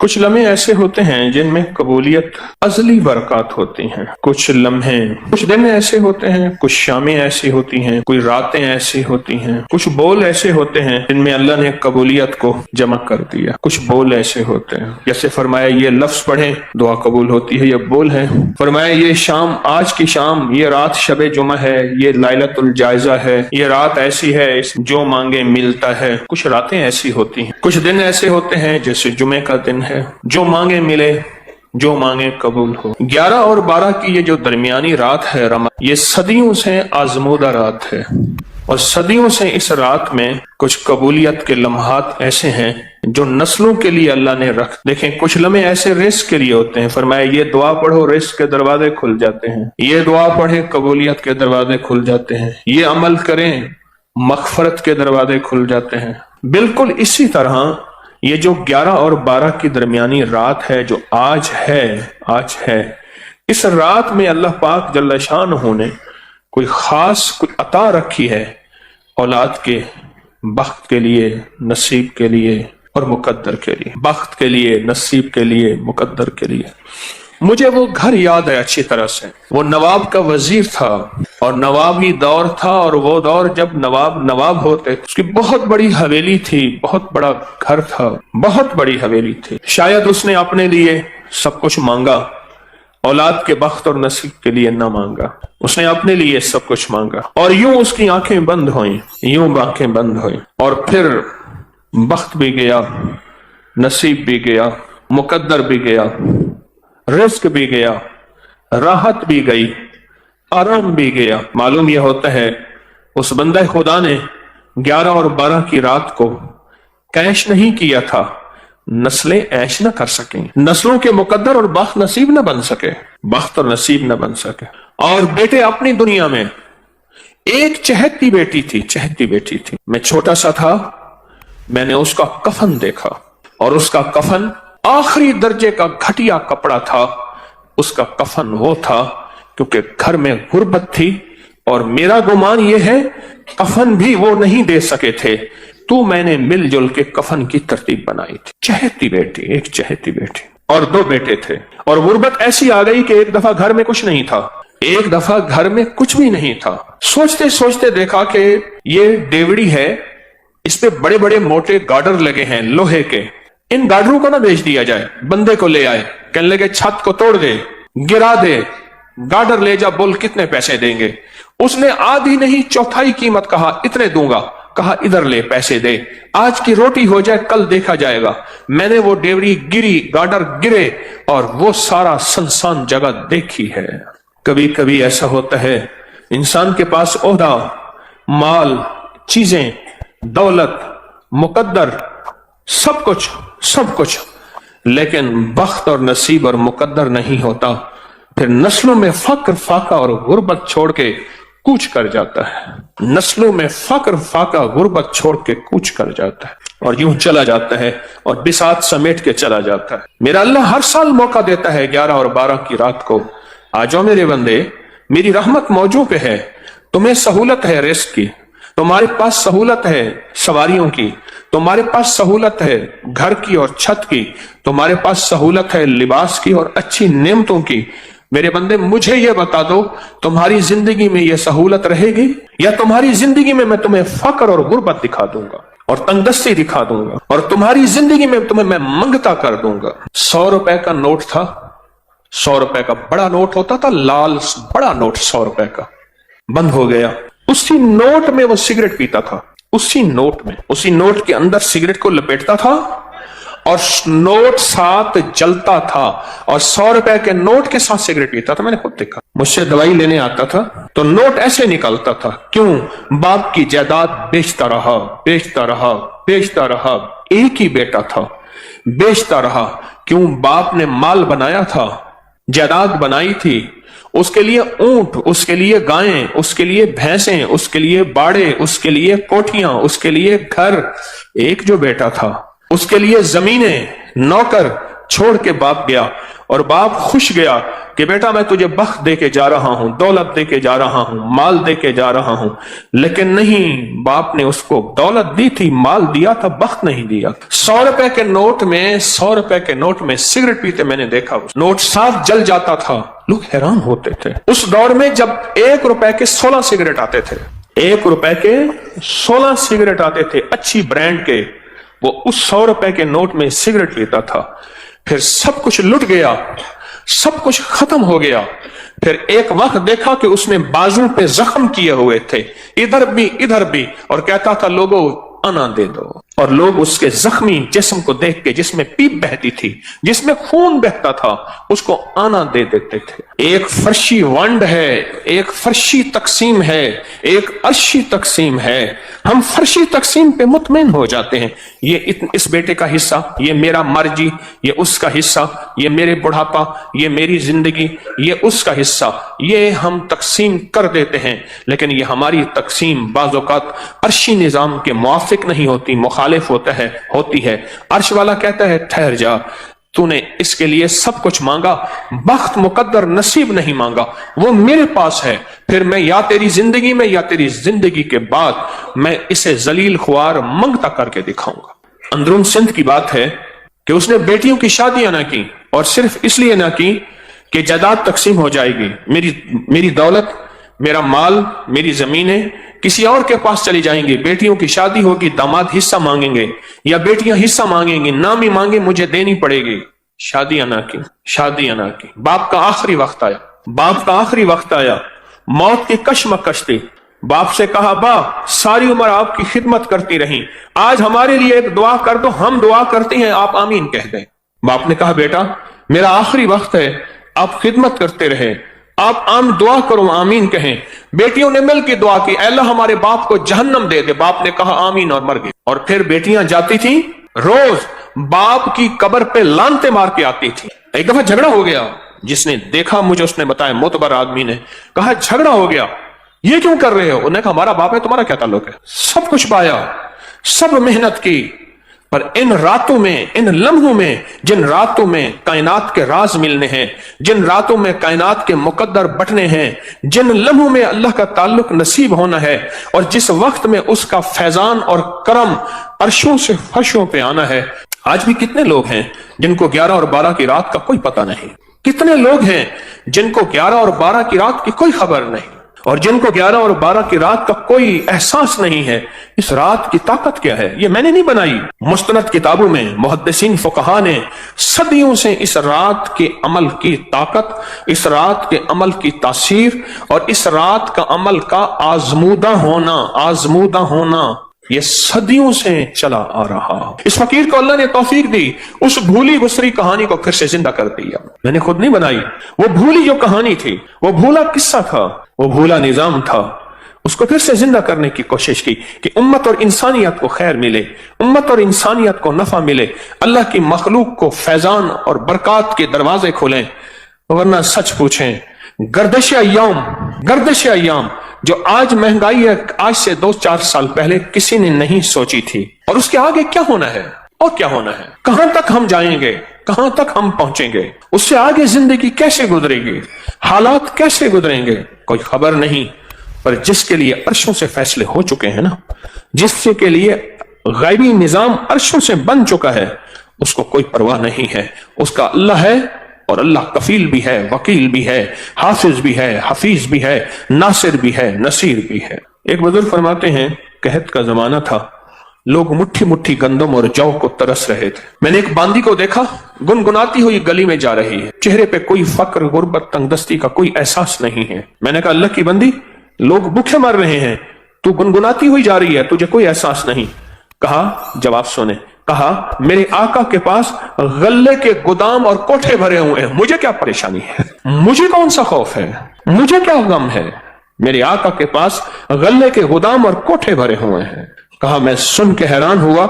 کچھ لمحے ایسے ہوتے ہیں جن میں قبولیت ازلی برکات ہوتی ہیں، کچھ لمحے، کچھ دن ایسے ہوتے ہیں، کچھ شامیں ایسی ہوتی ہیں، کوئی راتیں ایسی ہوتی ہیں، کچھ بول ایسے ہوتے ہیں جن میں اللہ نے قبولیت کو جمع کر دیا، کچھ بول ایسے ہوتے ہیں جیسے فرمایا یہ لفظ پڑھیں دعا قبول ہوتی ہے، یہ بول ہے، فرمایا یہ شام، آج کی شام، یہ رات شب جمعہ ہے، یہ لائلۃ الجائزہ ہے، یہ رات ایسی ہے اس جو مانگے ملتا ہے۔ کچھ راتیں ایسی ہوتی ہیں، کچھ دن ایسے ہوتے ہیں جیسے جمعے کا دن ہے، جو مانگے ملے، جو مانگے قبول ہو۔ 11 اور 12 کی یہ جو درمیانی رات ہے یہ صدیوں سے آزمودہ رات ہے، اور صدیوں سے اس رات میں کچھ قبولیت کے لمحات ایسے ہیں جو نسلوں کے لیے اللہ نے رکھ۔ دیکھیں کچھ لمحے ایسے رزق کے لیے ہوتے ہیں، فرمایا یہ دعا پڑھو رزق کے دروازے کھل جاتے ہیں، یہ دعا پڑھے قبولیت کے دروازے کھل جاتے ہیں، یہ عمل کریں مغفرت کے دروازے کھل جاتے ہیں۔ بالکل اسی طرح یہ جو 11 اور 12 کی درمیانی رات ہے جو آج ہے، اس رات میں اللہ پاک جل شانہ نے کوئی خاص کوئی عطا رکھی ہے اولاد کے، بخت کے لیے، نصیب کے لیے اور مقدر کے لیے، بخت کے لیے، نصیب کے لیے، مقدر کے لیے۔ مجھے وہ گھر یاد ہے اچھی طرح سے، وہ نواب کا وزیر تھا اور نوابی دور تھا، اور وہ دور جب نواب ہوتے، اس کی بہت بڑی حویلی تھی، بہت بڑا گھر تھا، بہت بڑی حویلی تھی۔ شاید اس نے اپنے لیے سب کچھ مانگا، اولاد کے بخت اور نصیب کے لیے نہ مانگا، اس نے اپنے لیے سب کچھ مانگا، اور یوں اس کی آنکھیں بند ہوئیں، یوں آنکھیں بند ہوئیں، اور پھر بخت بھی گیا، نصیب بھی گیا، مقدر بھی گیا، رزق بھی گیا، راحت بھی گئی، آرام بھی گیا۔ معلوم یہ ہوتا ہے اس بندہ خدا نے 11 اور 12 کی رات کو کیش نہیں کیا تھا، نسلیں ایش نہ کر سکیں، نسلوں کے مقدر اور بخت نصیب نہ بن سکے، بخت اور نصیب نہ بن سکے۔ اور بیٹے اپنی دنیا میں ایک چہتی بیٹی تھی، میں چھوٹا سا تھا، میں نے اس کا کفن دیکھا، اور اس کا کفن آخری درجے کا گھٹیا کپڑا تھا، اس کا کفن وہ تھا کیونکہ گھر میں غربت تھی، اور میرا گمان یہ ہے کفن بھی وہ نہیں دے سکے تھے، تو میں نے مل جل کے کفن کی ترتیب بنائی تھی۔ چہتی بیٹی، ایک چہتی بیٹی، اور 2 بیٹے تھے، اور غربت ایسی آ گئی کہ ایک دفعہ گھر میں کچھ نہیں تھا، ایک دفعہ گھر میں کچھ بھی نہیں تھا۔ سوچتے سوچتے دیکھا کہ یہ ڈیوڑی ہے، اس پہ بڑے بڑے موٹے گارڈر لگے ہیں لوہے کے، ان گارڈروں کو نہ بیچ دیا جائے، بندے کو لے آئے، کہنے لگے چھت کو توڑ دے، گرا دے، گارڈر لے جا، بول کتنے پیسے دیں گے۔ اس نے آدھی نہیں چوتھائی قیمت کہا، اتنے دوں گا، کہا ادھر لے پیسے دے، آج کی روٹی ہو جائے کل دیکھا جائے گا۔ میں نے وہ ڈیوڑی گری، گارڈر گرے، اور وہ سارا سنسان جگہ دیکھی ہے۔ کبھی کبھی ایسا ہوتا ہے انسان کے پاس عہدہ، مال، چیزیں، دولت، مقدر، سب کچھ، لیکن بخت اور نصیب اور مقدر نہیں ہوتا، پھر نسلوں میں فقر، فاقہ اور غربت چھوڑ کے کوچ کر جاتا ہے، نسلوں میں فقر، فاقہ، غربت چھوڑ کے کوچ کر جاتا ہے، اور یوں چلا جاتا ہے، اور بساط سمیٹ کے چلا جاتا ہے۔ میرا اللہ ہر سال موقع دیتا ہے 11 اور 12 کی رات کو، آ جاؤ میرے بندے، میری رحمت موجوں پہ ہے، تمہیں سہولت ہے رزق کی، تمہارے پاس سہولت ہے سواریوں کی، تمہارے پاس سہولت ہے گھر کی اور چھت کی، تمہارے پاس سہولت ہے لباس کی اور اچھی نعمتوں کی۔ میرے بندے مجھے یہ بتا دو، تمہاری زندگی میں یہ سہولت رہے گی، یا تمہاری زندگی میں تمہیں فقر اور غربت دکھا دوں گا اور تنگدستی دکھا دوں گا، اور تمہاری زندگی میں تمہیں میں منگتا کر دوں گا۔ 100 روپے کا نوٹ تھا، 100 روپے کا بڑا نوٹ ہوتا تھا، لال بڑا نوٹ 100 روپے کا بند ہو گیا۔ اسی نوٹ میں وہ سگریٹ پیتا تھا، اسی نوٹ کے اندر سگریٹ کو لپیٹتا تھا، اور نوٹ ساتھ جلتا تھا، اور 100 روپے کے نوٹ کے ساتھ سگریٹ پیتا تھا۔ میں نے خود دیکھا، مجھ سے دوائی لینے آتا تھا تو نوٹ ایسے نکالتا تھا، کیوں؟ باپ کی جائیداد بیچتا رہا، ایک ہی بیٹا تھا، بیچتا رہا، کیوں؟ باپ نے مال بنایا تھا، جائیداد بنائی تھی، اس کے لیے اونٹ، اس کے لیے گائیں، اس کے لیے بھینسیں، اس کے لیے باڑے، اس کے لیے کوٹھیاں، اس کے لیے گھر، ایک جو بیٹا تھا، اس کے لیے زمینیں، نوکر چھوڑ کے باپ گیا، اور باپ خوش گیا کہ بیٹا میں تجھے بخت دے کے جا رہا ہوں، دولت دے کے جا رہا ہوں، مال دے کے جا رہا ہوں، لیکن نہیں، باپ نے اس کو دولت دی تھی، مال دیا تھا، بخت نہیں دیا۔ 100 روپے کے نوٹ میں سگریٹ پیتے میں نے دیکھا، نوٹ صاف جل جاتا تھا، لوگ حیران ہوتے تھے۔ اس دور میں جب 1 روپے کے 16 سگریٹ آتے تھے، 1 روپے کے 16 سگریٹ آتے تھے اچھی برانڈ کے، وہ اس 100 روپے کے نوٹ میں سگریٹ پیتا تھا۔ پھر سب کچھ لٹ گیا، سب کچھ ختم ہو گیا۔ پھر ایک وقت دیکھا کہ اس نے بازو پہ زخم کیے ہوئے تھے، ادھر بھی، اور کہتا تھا لوگوں انا دے دو، اور لوگ اس کے زخمی جسم کو دیکھ کے، جس میں پیپ بہتی تھی، جس میں خون بہتا تھا، اس کو آنا دے دیتے تھے۔ ایک فرشی ونڈ ہے، ایک فرشی تقسیم ہے، ایک عرشی تقسیم ہے۔ ہم فرشی تقسیم پہ مطمئن ہو جاتے ہیں، یہ اس بیٹے کا حصہ، یہ میرا مرجی، یہ اس کا حصہ، یہ میرے بڑھاپا، یہ میری زندگی، یہ اس کا حصہ، یہ ہم تقسیم کر دیتے ہیں۔ لیکن یہ ہماری تقسیم بعض اوقات عرشی نظام کے موافق نہیں ہوتی، مخالف ہوتی ہے۔ عرش والا کہتا ہے ٹھہر جا، تو نے اس کے لیے سب کچھ مانگا، بخت مقدر نصیب نہیں مانگا، وہ میرے پاس ہے، پھر میں یا تیری زندگی میں یا تیری زندگی کے بعد میں اسے ذلیل خوار منگتا کر کے دکھاؤں گا۔ اندرون سندھ کی بات ہے کہ اس نے بیٹیوں کی شادیاں نہ کی، اور صرف اس لیے نہ کی کہ جائیداد تقسیم ہو جائے گی، میری دولت، میرا مال، میری زمینیں کسی اور کے پاس چلی جائیں گی، بیٹیوں کی شادی ہوگی، داماد حصہ مانگیں گے یا بیٹیاں حصہ مانگیں گی، نامی مانگے مجھے دینی پڑے گی۔ شادیاں نہ کی۔ باپ کا آخری وقت آیا، موت کی کشمکش تھی۔ باپ سے کہا باپ ساری عمر آپ کی خدمت کرتی رہی، آج ہمارے لیے ایک دعا کر دو، ہم دعا کرتے ہیں، آپ آمین کہہ دیں۔ باپ نے کہا بیٹا میرا آخری وقت ہے، آپ خدمت کرتے رہے، آپ دعا کرو، آمین کہیں۔ بیٹیوں نے مل کے دعا کی، اے اللہ ہمارے باپ کو جہنم دے دے۔ باپ نے کہا آمین اور مر گئے۔ اور پھر بیٹیاں جاتی تھیں، روز باپ کی قبر پہ لانتے مار کے آتی تھی۔ ایک دفعہ جھگڑا ہو گیا، جس نے دیکھا مجھے اس نے بتایا، معتبر آدمی نے کہا جھگڑا ہو گیا، یہ کیوں کر رہے ہو؟ انہوں نے کہا ہمارا باپ ہے، تمہارا کیا تعلق ہے؟ سب کچھ پایا، سب محنت کی، پر ان راتوں میں، ان لمحوں میں، جن راتوں میں کائنات کے راز ملنے ہیں، جن راتوں میں کائنات کے مقدر بٹنے ہیں، جن لمحوں میں اللہ کا تعلق نصیب ہونا ہے، اور جس وقت میں اس کا فیضان اور کرم عرشوں سے فرشوں پہ آنا ہے۔ آج بھی کتنے لوگ ہیں جن کو 11 اور 12 کی رات کا کوئی پتہ نہیں، کتنے لوگ ہیں جن کو 11 اور 12 کی رات کی کوئی خبر نہیں، اور جن کو 11 اور 12 کی رات کا کوئی احساس نہیں ہے۔ اس رات کی طاقت کیا ہے؟ یہ میں نے نہیں بنائی، مستند کتابوں میں محدثین فقہا نے صدیوں سے اس رات کے عمل کی طاقت، اس رات کے عمل کی تاثیر، اور اس رات کا عمل کا آزمودہ ہونا یہ صدیوں سے چلا آ رہا۔ اس فقیر کو اللہ نے توفیق دی، اس بھولی بسری کہانی کو پھر سے زندہ کر دیا۔ میں نے خود نہیں بنائی، وہ بھولی جو کہانی تھی، وہ بھولا قصہ تھا، وہ بھولا نظام تھا، اس کو پھر سے زندہ کرنے کی کوشش کی کہ امت اور انسانیت کو خیر ملے، امت اور انسانیت کو نفع ملے، اللہ کی مخلوق کو فیضان اور برکات کے دروازے کھولیں۔ ورنہ سچ پوچھیں، گردش ایام جو آج مہنگائی ہے، آج سے 2-4 سال پہلے کسی نے نہیں سوچی تھی، اور اس کے آگے کیا ہونا ہے، اور کیا ہونا ہے، کہاں تک ہم جائیں گے، کہاں تک ہم پہنچیں گے، اس سے آگے زندگی کیسے گزرے گی، حالات کیسے گزریں گے، کوئی خبر نہیں۔ پر جس کے لیے عرشوں سے فیصلے ہو چکے ہیں نا، جس کے لیے غیبی نظام عرشوں سے بن چکا ہے، اس کو کوئی پرواہ نہیں ہے، اس کا اللہ ہے، اور اللہ کفیل بھی ہے، وکیل بھی ہے، حافظ بھی ہے، حفیظ بھی ہے، ناصر بھی ہے، نصیر بھی ہے۔ ایک بزرگ فرماتے ہیں قحط کا زمانہ تھا، لوگ مٹھی مٹھی گندم اور جو کو ترس رہے تھے۔ میں نے ایک باندی کو دیکھا، گنگناتی ہوئی گلی میں جا رہی ہے، چہرے پہ کوئی فقر، غربت، تنگ دستی کا کوئی احساس نہیں ہے۔ میں نے کہا اللہ کی بندی، لوگ بھوکے مر رہے ہیں، تو گنگناتی ہوئی جا رہی ہے، تجھے کوئی احساس نہیں؟ کہا، جواب سنے، کہا میرے آقا کے پاس غلے کے گودام اور کوٹھے بھرے ہوئے ہیں، مجھے کیا پریشانی ہے، مجھے کون سا خوف ہے، مجھے کیا غم ہے، میرے آقا کے پاس غلے کے گودام اور کوٹھے بھرے ہوئے ہیں۔ کہا میں سن کے حیران ہوا،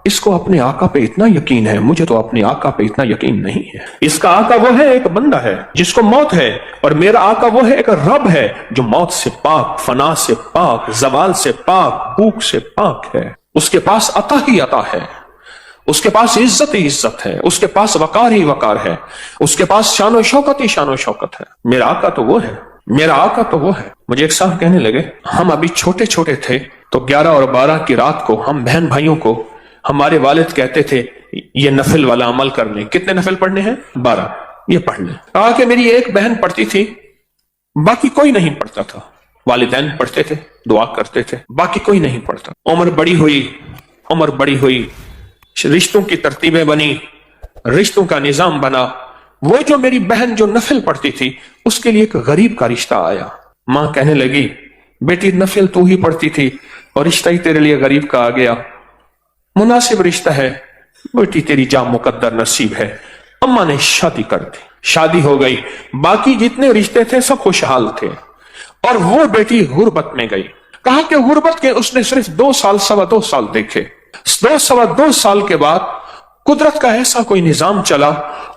اس کو اپنے آقا پہ اتنا یقین ہے، مجھے تو اپنے آقا پہ اتنا یقین نہیں ہے۔ اس کا آقا وہ ہے، ایک بندہ ہے جس کو موت ہے، اور میرا آقا وہ ہے، ایک رب ہے جو موت سے پاک، فنا سے پاک، زوال سے پاک، بھوک سے پاک ہے۔ اس کے پاس عطا ہی عطا ہے، اس کے پاس عزت ہی عزت ہے، اس کے پاس وقار ہی وقار ہے، اس کے پاس شان و شوکت ہی شان و شوکت ہے۔ میرا آقا تو وہ ہے، میرا آقا تو وہ ہے۔ مجھے ایک صاحب کہنے لگے ہم ابھی چھوٹے چھوٹے تھے تو 11 اور 12 کی رات کو ہم بہن بھائیوں کو ہمارے والد کہتے تھے یہ نفل والا عمل کر لیں۔ کتنے نفل پڑھنے ہیں؟ 12، یہ پڑھ لیں۔ کہا کہ میری ایک بہن پڑھتی تھی، باقی کوئی نہیں پڑھتا تھا۔ والدین پڑھتے تھے، دعا کرتے تھے، باقی کوئی نہیں پڑھتا۔ عمر بڑی ہوئی، رشتوں کی ترتیبیں بنی، رشتوں کا نظام بنا۔ وہ جو میری بہن جو نفل پڑھتی تھی اس کے لیے ایک غریب کا رشتہ آیا۔ ماں کہنے لگی بیٹی نفل تو ہی پڑھتی تھی اور رشتہ ہی تیرے لیے غریب کا آ گیا، مناسب رشتہ ہے بیٹی، تیری جاں مقدر نصیب ہے۔ اماں نے شادی کر دی، شادی ہو گئی، باقی جتنے رشتے تھے سب خوشحال تھے، اور وہ بیٹی غربت میں گئی۔ کہا کہ غربت کے اس نے صرف 2 سال 2.25 سال دیکھے۔ 2 سال کے بعد قدرت کا ایسا کوئی نظام چلا،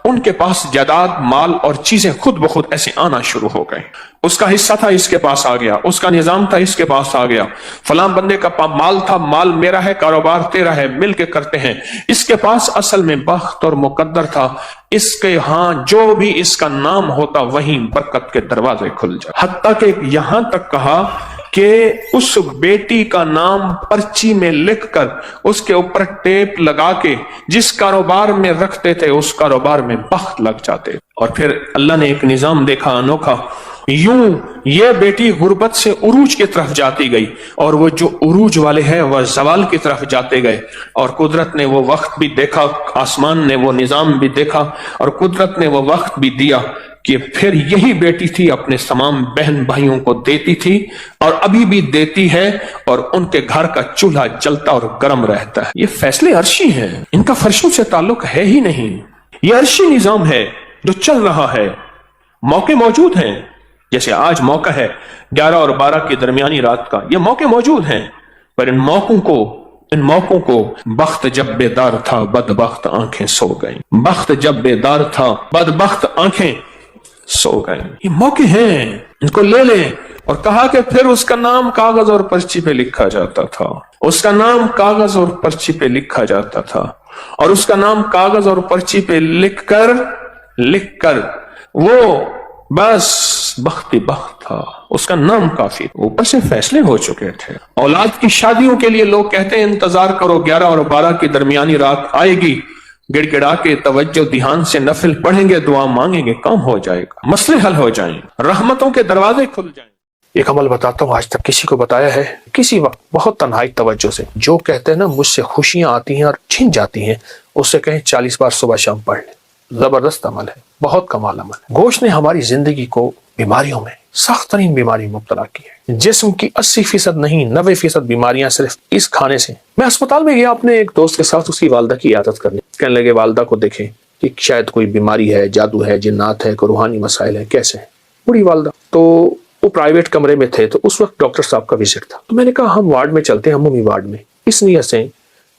ان کے پاس جائیداد، مال اور چیزیں خود بخود ایسے آنا شروع ہو گئے۔ اس کا حصہ تھا اس کے پاس آ گیا، اس کا نظام تھا اس کے پاس آ گیا، فلاں بندے کا مال تھا، مال میرا ہے، کاروبار تیرا ہے، مل کے کرتے ہیں۔ اس کے پاس اصل میں بخت اور مقدر تھا، اس کے ہاں جو بھی اس کا نام ہوتا وہیں برکت کے دروازے کھل جائے۔ حتیٰ کہ یہاں تک کہا کہ اس بیٹی کا نام پرچی میں لکھ کر اس کے اوپر ٹیپ لگا کے جس کاروبار میں رکھتے تھے اس کاروبار میں بخت لگ جاتے۔ اور پھر اللہ نے ایک نظام دیکھا انوکھا، یوں یہ بیٹی غربت سے عروج کی طرف جاتی گئی، اور وہ جو عروج والے ہیں وہ زوال کی طرف جاتے گئے، اور قدرت نے وہ وقت بھی دیکھا، آسمان نے وہ نظام بھی دیکھا، اور قدرت نے وہ وقت بھی دیا کہ پھر یہی بیٹی تھی اپنے تمام بہن بھائیوں کو دیتی تھی، اور ابھی بھی دیتی ہے، اور ان کے گھر کا چولہا جلتا اور گرم رہتا ہے۔ یہ فیصلے عرشی ہیں، ان کا فرشوں سے تعلق ہے ہی نہیں، یہ عرشی نظام ہے جو چل رہا ہے۔ موقع موجود ہیں، جیسے آج موقع ہے 11 اور 12 کی درمیانی رات کا، یہ موقع موجود ہیں، پر ان موقعوں کو بخت جب بیدار تھا بدبخت آنکھیں سو گئیں، بخت جب بیدار تھا بدبخت آنکھیں سو گئیں۔ یہ موقع ہیں، ان کو لے لیں۔ اور کہا کہ پھر اس کا نام کاغذ اور پرچی پہ لکھا جاتا تھا، اس کا نام کاغذ اور پرچی پہ لکھا جاتا تھا، اور اس کا نام کاغذ اور پرچی پہ لکھ کر وہ بس بخت بخت تھا، اس کا نام کافی، اوپر سے فیصلے ہو چکے تھے۔ اولاد کی شادیوں کے لیے لوگ کہتے ہیں انتظار کرو 11 اور 12 کی درمیانی رات آئے گی، گڑ گڑا کے توجہ دھیان سے نفل پڑھیں گے، دعا مانگیں گے، کام ہو جائے گا، مسئلے حل ہو جائیں، رحمتوں کے دروازے کھل جائیں۔ ایک عمل بتاتا ہوں، آج تک کسی کو بتایا ہے، کسی وقت بہت تنہائی توجہ سے، جو کہتے ہیں نا مجھ سے خوشیاں آتی ہیں اور چھن جاتی ہیں، اس سے کہیں 40 بار صبح شام پڑھ لیں، زبردست عمل ہے، بہت کمال عمل ہے۔ گوشت نے ہماری زندگی کو بیماریوں میں سخت ترین بیماری مبتلا کی ہے، جسم کی 80% نہیں 90% بیماریاں صرف اس کھانے سے۔ میں اسپتال میں گیا اپنے ایک دوست کے ساتھ اس کی والدہ کی عیادت کرنے، کہنے لگے والدہ کو دیکھیں کہ شاید کوئی بیماری ہے، جادو ہے، جنات ہے، کوئی روحانی مسائل ہے، کیسے ہیں بڑی والدہ۔ تو وہ پرائیویٹ کمرے میں تھے، تو اس وقت ڈاکٹر صاحب کا وزٹ تھا، تو میں نے کہا ہم وارڈ میں چلتے ہیں، عمومی وارڈ میں، اس نیت سے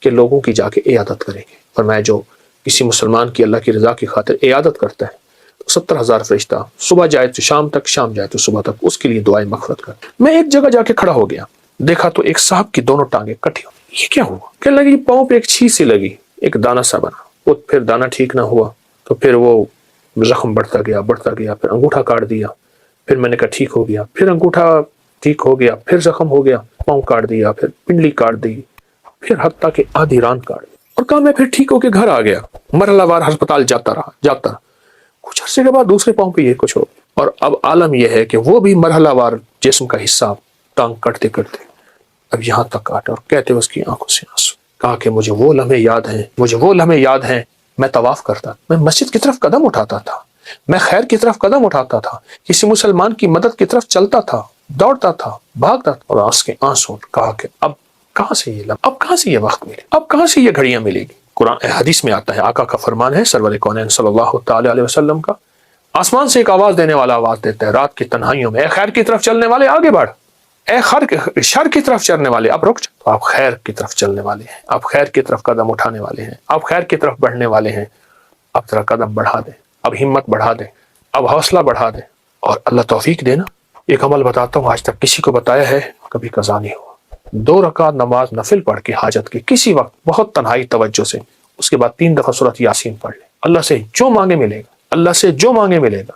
کہ لوگوں کی جا کے عیادت کریں گے، اور میں جو کسی مسلمان کی اللہ کی رضا کی خاطر عیادت کرتا ہے تو 70,000 فرشتہ صبح جائے تو شام تک، شام جائے تو صبح تک اس کے لیے دعائیں مغفرت کر۔ میں ایک جگہ جا کے کھڑا ہو گیا، دیکھا تو ایک صاحب کی دونوں ٹانگیں کٹی ہوئی، یہ کیا ہوا؟ کہنے لگی پاؤں پہ ایک چھیز سی لگی، ایک دانہ سا بنا، وہ پھر دانہ ٹھیک نہ ہوا تو پھر وہ زخم بڑھتا گیا، پھر انگوٹھا کاٹ دیا، پھر میں نے کہا ٹھیک ہو گیا، پھر انگوٹھا ٹھیک ہو گیا، پھر زخم ہو گیا، پاؤں کاٹ دیا، پھر پنڈلی کاٹ دی، پھر حتیٰ کہ آدھی ران کاٹ دی، اور کہا میں پھر ٹھیک ہو کے گھر آ گیا، مرحلہ وار ہسپتال جاتا رہا، کچھ عرصے کے بعد دوسرے پاؤں پہ یہ کچھ ہو، اور اب عالم یہ ہے کہ وہ بھی مرحلہ وار جسم کا حصہ ٹانگ کٹتے اب یہاں تک کاٹا، اور کہتے اس کی آنکھوں سے آنسو۔ کہا کہ مجھے وہ لمحے یاد ہیں، میں طواف کرتا، میں مسجد کی طرف قدم اٹھاتا تھا، میں خیر کی طرف قدم اٹھاتا تھا، کسی مسلمان کی مدد کی طرف چلتا تھا، دوڑتا تھا، بھاگتا تھا، اور آنکھ کے آنسو۔ کہا کہ اب کہاں سے یہ لمحہ، اب کہاں سے یہ وقت ملے، اب کہاں سے یہ گھڑیاں ملے گی؟ قرآن حدیث میں آتا ہے، آقا کا فرمان ہے سرور کونین صلی اللہ تعالی علیہ وسلم کا، آسمان سے ایک آواز دینے والا آواز دیتا ہے رات کی تنہائیوں میں، اے خیر کی طرف چلنے والے آگے بڑھ، اے شر کی طرف چلنے والے اب رک جا۔ تو آپ خیر کی طرف چلنے والے ہیں، آپ خیر کی طرف قدم اٹھانے والے ہیں، آپ خیر کی طرف بڑھنے والے ہیں، اب ذرا قدم بڑھا دیں، اب ہمت بڑھا دیں، اب حوصلہ بڑھا دیں، اور اللہ توفیق دینا۔ ایک عمل بتاتا ہوں، آج تک کسی کو بتایا ہے، کبھی قضا نہیں ہوا۔ 2 رکعت نماز نفل پڑھ کے حاجت کی کسی وقت بہت تنہائی توجہ سے اس کے بعد 3 دفعہ سورۃ یاسین پڑھ لیں. اللہ سے جو مانگے ملے گا, اللہ سے جو مانگے ملے گا,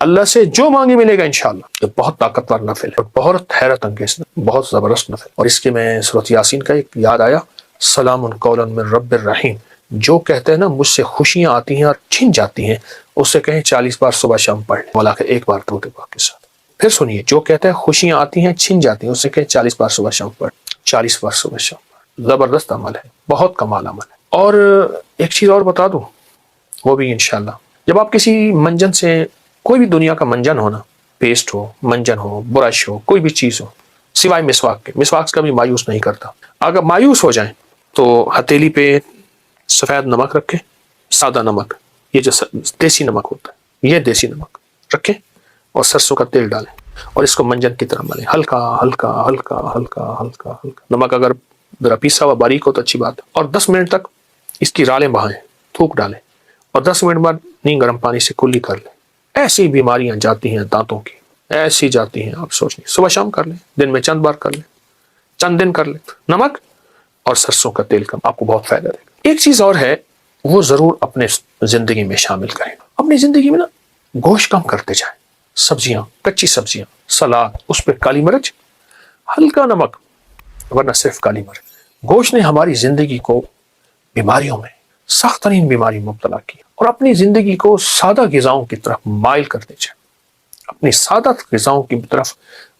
اللہ سے جو مانگے ملے گا انشاءاللہ. یہ بہت طاقتور نفل ہے اور بہت حیرت انگیز, بہت زبردست نفل. اور اس کے میں سورۃ یاسین کا ایک یاد آیا, سلام قولا من رب الرحیم. جو کہتے ہیں نا مجھ سے خوشیاں آتی ہیں اور چھن جاتی ہیں, اس سے کہیں 40 بار صبح شام پڑھ لیں, مولا کے ایک بار درود پاک کے ساتھ. پھر سنیے, جو کہتے ہیں خوشیاں آتی ہیں چھن جاتی ہیں, اس سے کہیں 40 بار صبح شام پڑھ, 40 بار صبح شام پڑھ. زبردست عمل ہے, بہت کمال عمل ہے. اور ایک چیز اور بتا دوں, وہ بھی انشاءاللہ, جب آپ کسی منجن سے, کوئی بھی دنیا کا منجن ہونا, پیسٹ ہو, منجن ہو, برش ہو, کوئی بھی چیز ہو, سوائے مسواک کے, مسواک کا بھی مایوس نہیں کرتا. اگر مایوس ہو جائیں تو ہتھیلی پہ سفید نمک رکھیں, سادہ نمک, یہ جو دیسی نمک ہوتا ہے, یہ دیسی نمک رکھیں, اور سرسوں کا تیل ڈالیں اور اس کو منجن کی طرح ملیں, ہلکا ہلکا ہلکا ہلکا ہلکا ہلکا. نمک اگر ذرا پیسا ہوا باریک ہو تو اچھی بات ہے. اور 10 منٹ تک اس کی رالیں بہائیں, تھوک ڈالیں, اور 10 منٹ بعد نیم گرم پانی سے کلی کر لیں. ایسی بیماریاں جاتی ہیں دانتوں کی, ایسی جاتی ہیں, آپ سوچ لیں. صبح شام کر لیں, دن میں چند بار کر لیں, چند دن کر لیں. نمک اور سرسوں کا تیل کا آپ کو بہت فائدہ دے گا. ایک چیز اور ہے, وہ ضرور اپنے زندگی میں شامل کریں. اپنی زندگی میں نا گوشت کم کرتے جائیں, سبزیاں, کچی سبزیاں, سلاد, اس پہ کالی مرچ, ہلکا نمک, ورنہ صرف کالی مرچ. گوشت نے ہماری زندگی کو بیماریوں میں, سخت ترین بیماری مبتلا کی, اور اپنی زندگی کو سادہ غذاؤں کی طرف مائل کرتے جائیں. اپنی سادہ غذاؤں کی طرف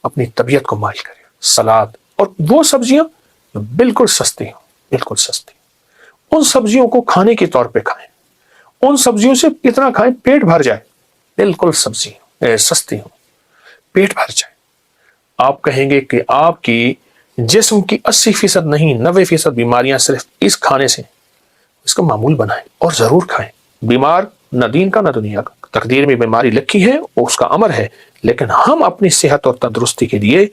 اپنی طبیعت کو مائل کریں. سلاد اور وہ سبزیاں جو بالکل سستی ہوں, بالکل سستی, ان سبزیوں کو کھانے کے طور پہ کھائیں. ان سبزیوں سے اتنا کھائیں پیٹ بھر جائے, بالکل سبزی سستی ہوں, پیٹ بھر جائے. آپ کہیں گے کہ آپ کی جسم کی 80% نہیں 90% بیماریاں صرف اس کھانے سے, اس کا معمول بنائیں اور ضرور کھائیں. بیمار نہ دین کا نہ دنیا کا, تقدیر میں بیماری لکھی ہے, وہ اس کا امر ہے, لیکن ہم اپنی صحت اور تندرستی کے لیے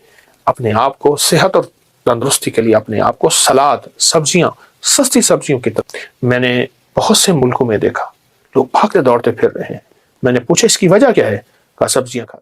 اپنے آپ کو, صحت اور تندرستی کے لیے اپنے آپ کو سلاد, سبزیاں, سستی سبزیوں کی طرف. میں نے بہت سے ملکوں میں دیکھا لوگ بھاگتے دوڑتے پھر رہے ہیں. میں نے پوچھا اس کی وجہ کیا ہے, کہا سبزیاں کھا.